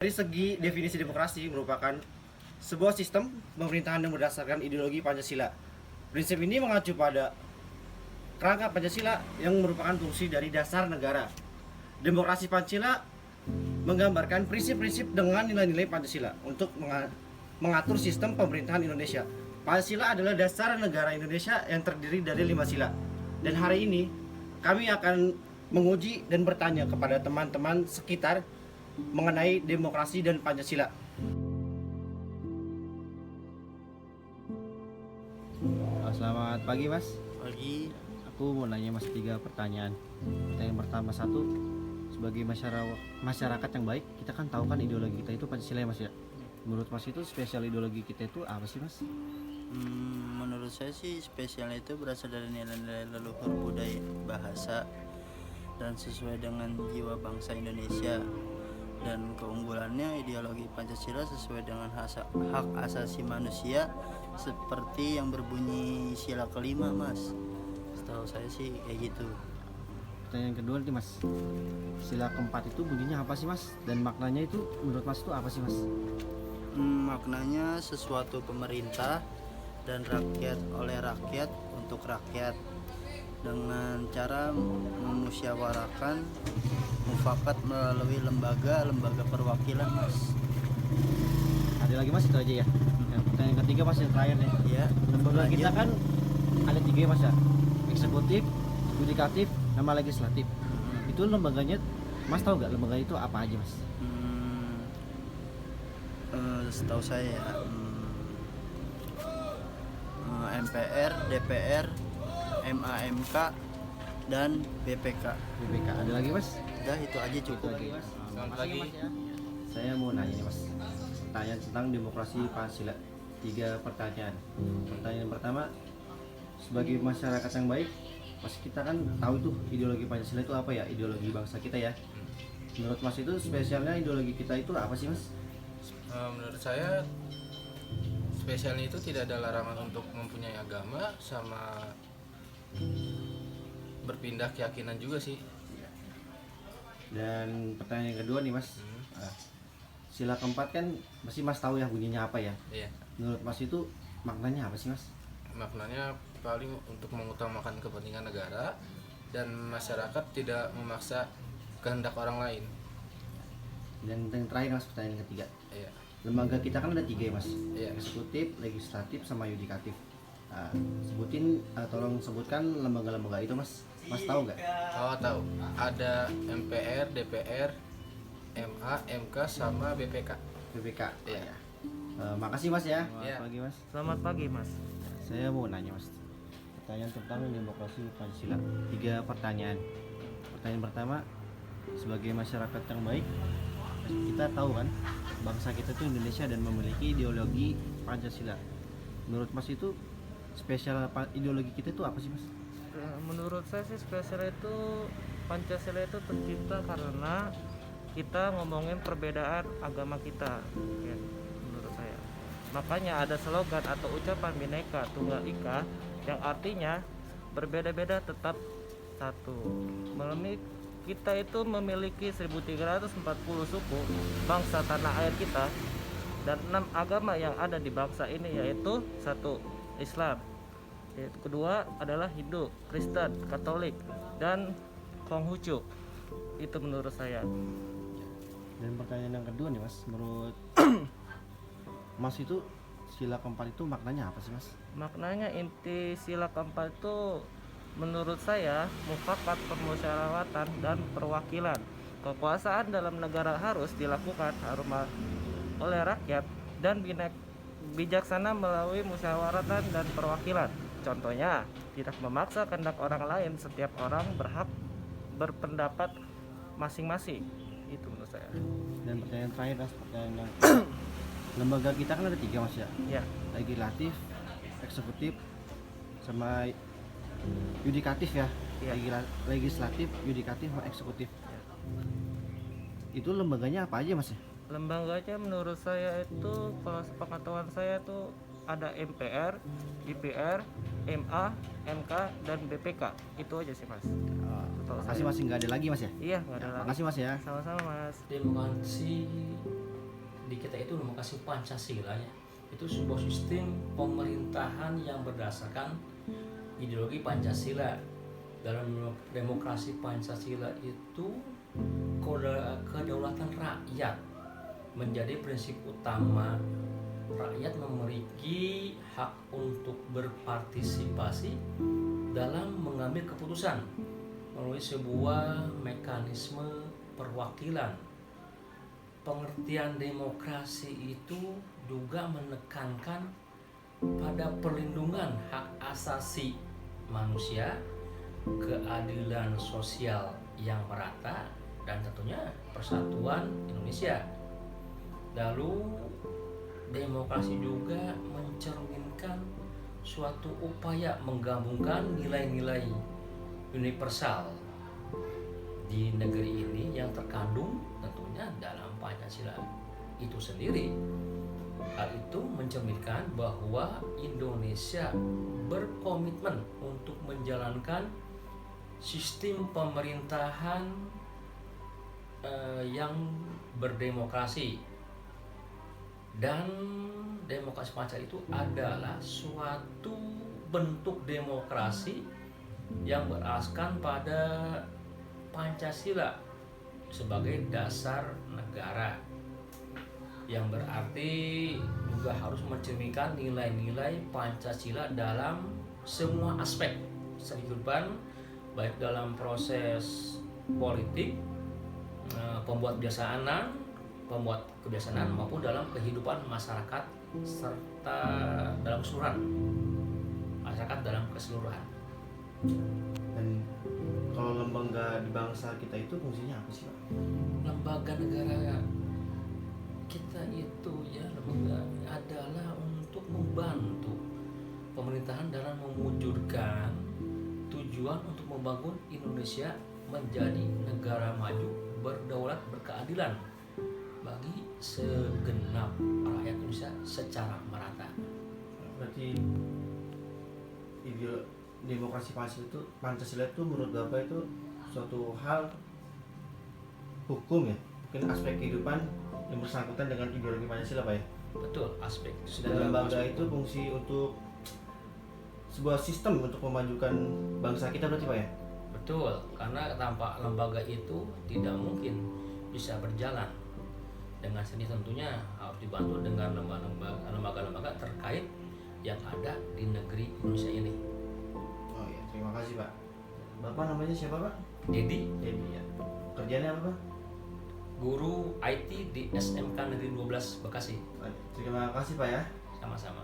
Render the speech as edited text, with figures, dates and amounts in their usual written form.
Dari segi definisi demokrasi merupakan sebuah sistem pemerintahan yang berdasarkan ideologi Pancasila. Prinsip ini mengacu pada kerangka Pancasila yang merupakan fungsi dari dasar negara. Demokrasi Pancasila menggambarkan prinsip-prinsip dengan nilai-nilai Pancasila untuk mengatur sistem pemerintahan Indonesia. Pancasila adalah dasar negara Indonesia yang terdiri dari 5 sila. Dan hari ini kami akan menguji dan bertanya kepada teman-teman sekitar mengenai demokrasi dan Pancasila. Selamat pagi Mas. Pagi. Aku mau nanya Mas 3 pertanyaan. Pertanyaan pertama, satu, sebagai masyarakat yang baik, kita kan tahu kan ideologi kita itu Pancasila ya Mas ya. Menurut Mas itu spesial ideologi kita itu apa sih Mas? Menurut saya sih spesialnya itu berasal dari nilai-nilai leluhur budaya, bahasa, dan sesuai dengan jiwa bangsa Indonesia. Dan keunggulannya ideologi Pancasila sesuai dengan hak asasi manusia seperti yang berbunyi sila kelima Mas. Setahu saya sih kayak gitu. Pertanyaan kedua nih Mas, sila keempat itu bunyinya apa sih Mas? Dan maknanya itu menurut Mas itu apa sih Mas? Maknanya sesuatu pemerintah dan rakyat oleh rakyat untuk rakyat dengan cara memusyawarahkan mufakat melalui lembaga perwakilan Mas. Ada lagi Mas, itu aja ya. Yang pertanyaan ketiga Mas, yang terakhir nih. Ya, Lembaga lanjut. kita kan ada 3 ya Mas ya. Eksekutif, yudikatif, sama legislatif. Itu lembaganya Mas tahu nggak lembaga itu apa aja Mas? Setahu saya ya, MPR, DPR, MAMK, dan BPK. BPK. Ada lagi Mas? Udah itu aja Itu cukup. aja Mas. Selamat Makasih, pagi. Mas, ya. Saya mau nanya nih Mas. Pertanyaan tentang demokrasi Pancasila. 3 pertanyaan. Pertanyaan pertama, sebagai masyarakat yang baik, Mas kita kan tahu tuh ideologi Pancasila itu apa ya? Ideologi bangsa kita ya. Menurut Mas itu spesialnya ideologi kita itu apa sih Mas? Menurut saya spesialnya itu tidak ada larangan untuk mempunyai agama sama berpindah keyakinan juga sih. Dan pertanyaan yang kedua nih Mas, sila keempat kan pasti Mas tahu ya bunyinya apa ya? Iya. Menurut Mas itu maknanya apa sih Mas? Maknanya paling untuk mengutamakan kepentingan negara dan masyarakat tidak memaksa kehendak orang lain. Dan yang terakhir Mas, pertanyaan ketiga. Iya. Lembaga kita kan ada 3 ya Mas, Iya. eksekutif, legislatif, sama yudikatif. Nah, tolong sebutkan lembaga-lembaga itu Mas. Mas tahu nggak? Oh, tahu. Ada MPR, DPR, MA, MK sama BPK. BPK. Iya. Makasih Mas ya. Iya. Selamat pagi Mas. Selamat pagi Mas. Saya mau nanya Mas, pertanyaan tentang demokrasi Pancasila. 3 pertanyaan. Pertanyaan pertama, sebagai masyarakat yang baik, kita tahu kan bangsa kita itu Indonesia dan memiliki ideologi Pancasila. Menurut Mas itu spesial ideologi kita itu apa sih Mas? Menurut saya sih spesial itu Pancasila itu tercipta karena kita ngomongin perbedaan agama kita ya, menurut saya. Makanya ada slogan atau ucapan Bhinneka Tunggal Ika yang artinya berbeda-beda tetap satu. Kita itu memiliki 1340 suku bangsa tanah air kita dan 6 agama yang ada di bangsa ini, yaitu 1 Islam, yaitu kedua adalah Hindu, Kristen, Katolik, dan Konghucu. Itu menurut saya. Dan pertanyaan yang kedua nih Mas, menurut Mas itu sila keempat itu maknanya apa sih Mas? Maknanya inti sila keempat itu menurut saya mufakat, permusyawaratan, dan perwakilan. Kekuasaan dalam negara harus dilakukan oleh rakyat dan bijaksana melalui musyawaratan dan perwakilan. Contohnya, tidak memaksa kehendak orang lain. Setiap orang berhak berpendapat masing-masing. Itu menurut saya. Dan pertanyaan terakhir Mas, pertanyaan yang lembaga kita kan ada 3 Mas ya. Ya, Legislatif, eksekutif, sama yudikatif ya. Iya. Legislatif, yudikatif, sama eksekutif. Itu lembaganya apa aja Mas ya? lembaganya menurut saya itu, kalau sepengetahuan saya tuh ada MPR, DPR, MA, MK, dan BPK. Itu aja sih Mas. Setahu Makasih saya. Mas, nggak ada lagi Mas ya? Iya, nggak ada lagi. Makasih Mas ya. Sama-sama Mas. Demokrasi demokrasi Pancasila ya, itu sebuah sistem pemerintahan yang berdasarkan ideologi Pancasila. Dalam demokrasi Pancasila itu kedaulatan rakyat menjadi prinsip utama. Rakyat memiliki hak untuk berpartisipasi dalam mengambil keputusan melalui sebuah mekanisme perwakilan. Pengertian demokrasi itu juga menekankan pada perlindungan hak asasi manusia, keadilan sosial yang merata, dan tentunya persatuan Indonesia. Lalu demokrasi juga mencerminkan suatu upaya menggabungkan nilai-nilai universal di negeri ini yang terkandung tentunya dalam Pancasila itu sendiri. Hal itu mencerminkan bahwa Indonesia berkomitmen untuk menjalankan sistem pemerintahan yang berdemokrasi. Dan demokrasi Pancasila itu adalah suatu bentuk demokrasi yang berasaskan pada Pancasila sebagai dasar negara, yang berarti juga harus mencerminkan nilai-nilai Pancasila dalam semua aspek kehidupan, baik dalam proses politik, pembuat kebiasaan maupun dalam kehidupan masyarakat serta dalam keseluruhan masyarakat dalam keseluruhan. Dan kalau lembaga di bangsa kita itu fungsinya apa sih Pak? Lembaga negara kita itu ya, lembaga adalah untuk membantu pemerintahan dalam mewujudkan tujuan untuk membangun Indonesia menjadi negara maju, berdaulat, berkeadilan bagi segenap rakyat Indonesia secara merata. Berarti demokrasi Pancasila itu menurut Bapak itu suatu hal hukum ya, mungkin aspek kehidupan yang bersangkutan dengan ideologi Pancasila Pak ya. Betul, aspek Dan lembaga itu fungsi untuk sebuah sistem untuk memajukan bangsa kita berarti Pak ya. Betul, karena tanpa lembaga itu tidak mungkin bisa berjalan. Dengan sini tentunya harus dibantu dengan lembaga-lembaga terkait yang ada di negeri Indonesia ini. Oh iya, terima kasih Pak. Bapak namanya siapa Pak? Jadi Ya. Kerjanya apa Pak? guru IT di SMK Negeri 12 Bekasi. Terima kasih Pak ya. Sama-sama.